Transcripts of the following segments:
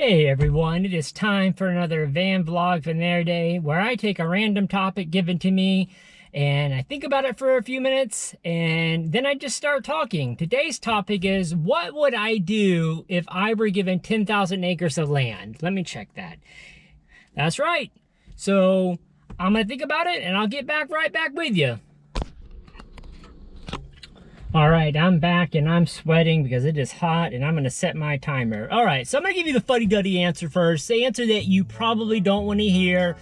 Hey everyone, it is time for another van vlog from their day where I take a random topic given to me and I think about it for a few minutes and then I just start talking. Today's topic is, what would I do if I were given 10,000 acres of land? Let me check that. That's right. So I'm gonna think about it and I'll get right back with you. All right, I'm back and I'm sweating because it is hot and I'm gonna set my timer. All right, so I'm gonna give you the fuddy-duddy answer first, the answer that you probably don't want to hear.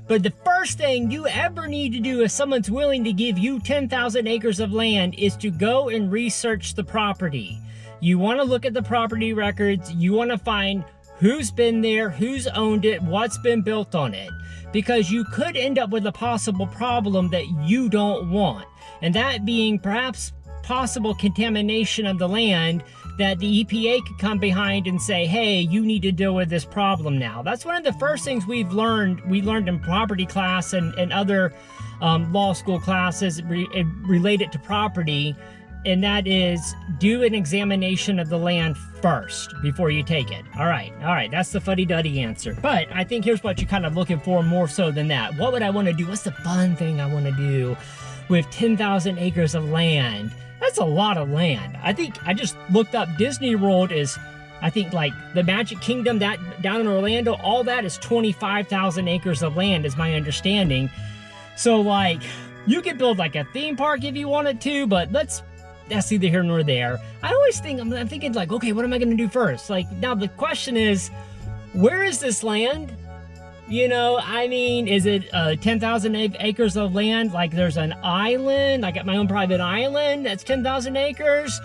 But the first thing you ever need to do if someone's willing to give you 10,000 acres of land is to go and research the property. You wanna look at the property records, you wanna find who's been there, who's owned it, what's been built on it. Because you could end up with a possible problem that you don't want. And that being perhaps possible contamination of the land that the EPA could come behind and say, hey, you need to deal with this problem now. That's one of the first things we learned in property class and other law school classes related to property, and that is do an examination of the land first before you take it. All right, that's the fuddy-duddy answer. But I think here's what you're kind of looking for more so than that. What would I want to do? What's the fun thing I want to do with 10,000 acres of land? That's a lot of land. I think I just looked up Disney World is, I think like the Magic Kingdom that down in Orlando, all that is 25,000 acres of land is my understanding. So like you could build like a theme park if you wanted to, but that's neither here nor there. I always think, I'm thinking like, okay, what am I gonna do first? Like now the question is, where is this land? You know, I mean, is it 10,000 acres of land? Like there's an island, I got my own private island that's 10,000 acres?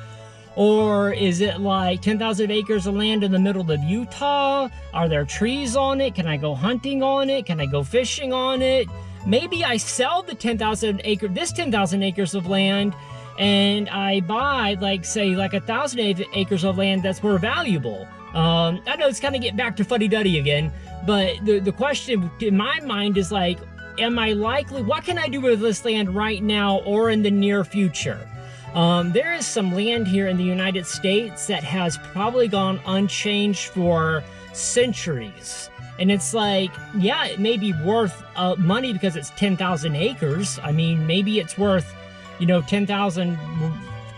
Or is it like 10,000 acres of land in the middle of Utah? Are there trees on it? Can I go hunting on it? Can I go fishing on it? Maybe I sell the 10,000 acres of land and I buy like, say, like 1,000 acres of land that's more valuable. I know it's kind of getting back to fuddy-duddy again, but the question in my mind is like, am I likely, what can I do with this land right now or in the near future? There is some land here in the United States that has probably gone unchanged for centuries. And it's like, yeah, it may be worth money because it's 10,000 acres. I mean, maybe it's worth, you know, 10,000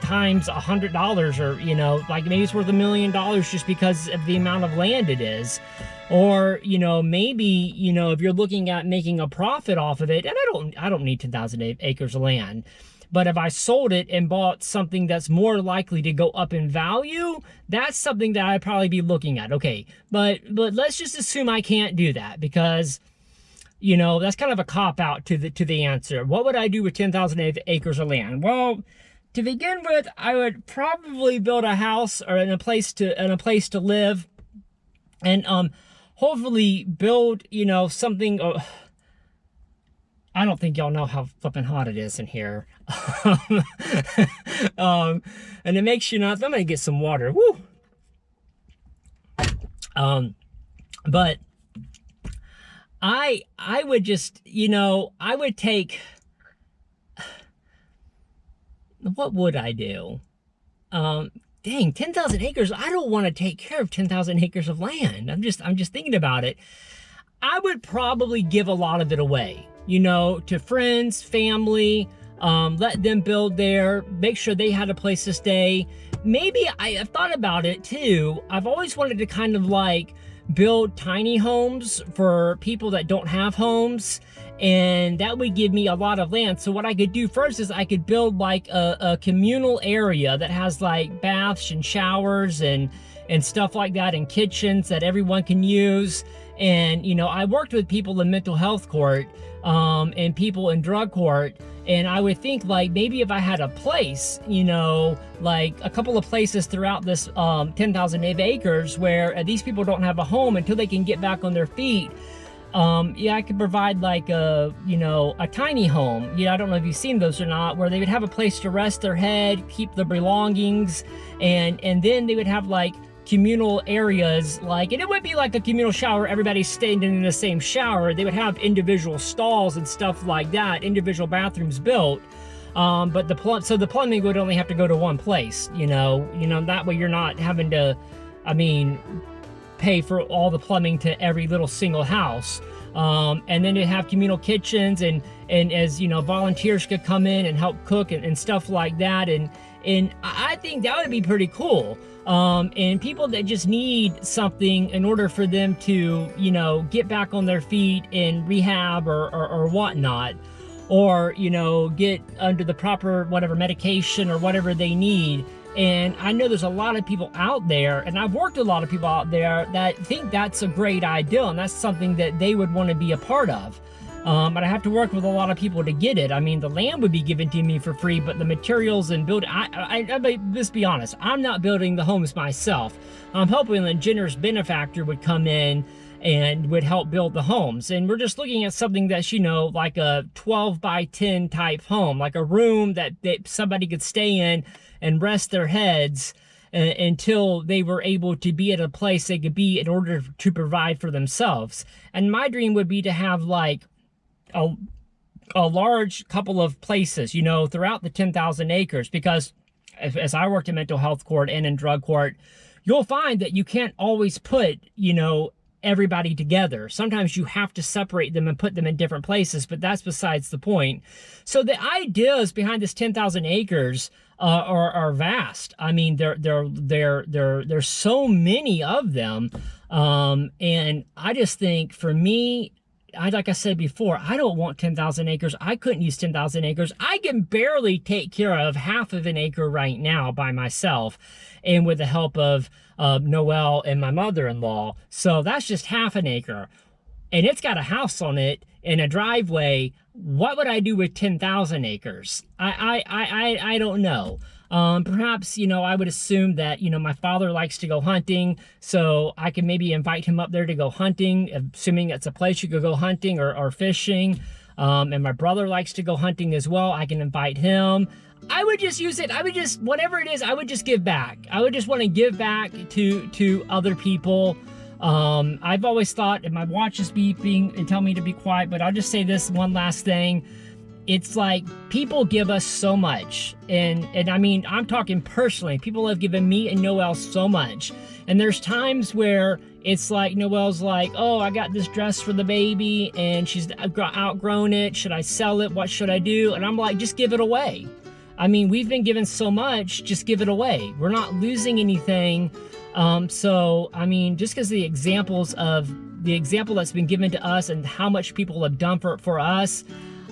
times $100, or you know, like maybe it's worth $1 million just because of the amount of land it is. Or you know, maybe, you know, if you're looking at making a profit off of it, and I don't need 10,000 acres of land, but if I sold it and bought something that's more likely to go up in value, that's something that I'd probably be looking at. Okay, but let's just assume I can't do that, because you know, that's kind of a cop-out to the answer. What would I do with 10,000 acres of land? Well, to begin with, I would probably build a house or in a place to live, and hopefully build, you know, something. I don't think y'all know how flipping hot it is in here, and it makes you not. I'm gonna get some water. Woo. But I would just, you know, I would take. What would I do? Dang, 10,000 acres. I don't want to take care of 10,000 acres of land. I'm just thinking about it. I would probably give a lot of it away, you know, to friends, family, let them build there, make sure they had a place to stay. Maybe I've thought about it too. I've always wanted to kind of like build tiny homes for people that don't have homes, and that would give me a lot of land. So what I could do first is I could build like a communal area that has like baths and showers and stuff like that, and kitchens that everyone can use. And you know, I worked with people in mental health court and people in drug court, and I would think like maybe if I had a place, you know, like a couple of places throughout this 10,000 acres where these people don't have a home until they can get back on their feet. Yeah, I could provide like a, you know, a tiny home. Yeah, I don't know if you've seen those or not, where they would have a place to rest their head, keep their belongings, and then they would have like communal areas, like, and it would be like a communal shower, everybody's staying in the same shower. They would have individual stalls and stuff like that, individual bathrooms built. But the plumbing would only have to go to one place, you know, that way you're not having to, I mean, pay for all the plumbing to every little single house. And then to have communal kitchens, and as you know, volunteers could come in and help cook and stuff like that. And I think that would be pretty cool. And people that just need something in order for them to, you know, get back on their feet in rehab or whatnot, or, you know, get under the proper whatever medication or whatever they need. And I know there's a lot of people out there, and I've worked with a lot of people out there that think that's a great idea, and that's something that they would want to be a part of. But I have to work with a lot of people to get it. I mean, the land would be given to me for free, but the materials and building, let's be honest, I'm not building the homes myself. I'm hoping a generous benefactor would come in and would help build the homes. And we're just looking at something that's, you know, like a 12 by 10 type home, like a room that somebody could stay in and rest their heads until they were able to be at a place they could be in order to provide for themselves. And my dream would be to have like a large couple of places, you know, throughout the 10,000 acres, because as I worked in mental health court and in drug court, you'll find that you can't always put, you know, everybody together. Sometimes you have to separate them and put them in different places, but that's besides the point. So the ideas behind this 10,000 acres are vast. I mean, there's so many of them. And I just think for me, like I said before, I don't want 10,000 acres. I couldn't use 10,000 acres. I can barely take care of half of an acre right now by myself, and with the help of Noelle and my mother-in-law. So that's just half an acre. And it's got a house on it and a driveway. What would I do with 10,000 acres? I don't know. Perhaps, you know, I would assume that, you know, my father likes to go hunting, so I can maybe invite him up there to go hunting, assuming it's a place you could go hunting or fishing. And my brother likes to go hunting as well. I can invite him. I would just use it. I would just, whatever it is, I would just give back. I would just want to give back to other people. I've always thought, and my watch is beeping and tell me to be quiet, but I'll just say this one last thing. It's like people give us so much, and I mean, I'm talking personally. People have given me and Noelle so much, and there's times where it's like Noelle's like, oh, I got this dress for the baby and she's outgrown it. Should I sell it? What should I do? And I'm like, just give it away. I mean, we've been given so much, just give it away. We're not losing anything. So, I mean, just because the example that's been given to us and how much people have done for us,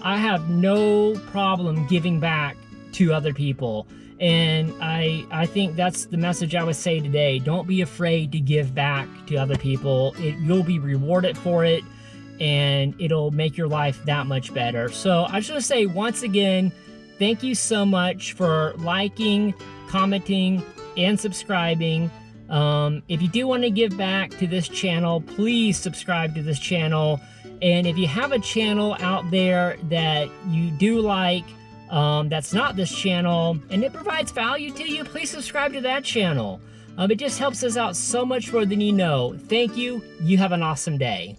I have no problem giving back to other people. And I think that's the message I would say today. Don't be afraid to give back to other people. You'll be rewarded for it, and it'll make your life that much better. So I just want to say once again, thank you so much for liking, commenting, and subscribing. If you do want to give back to this channel, please subscribe to this channel. And if you have a channel out there that you do like, that's not this channel, and it provides value to you, please subscribe to that channel. It just helps us out so much more than you know. Thank you. You have an awesome day.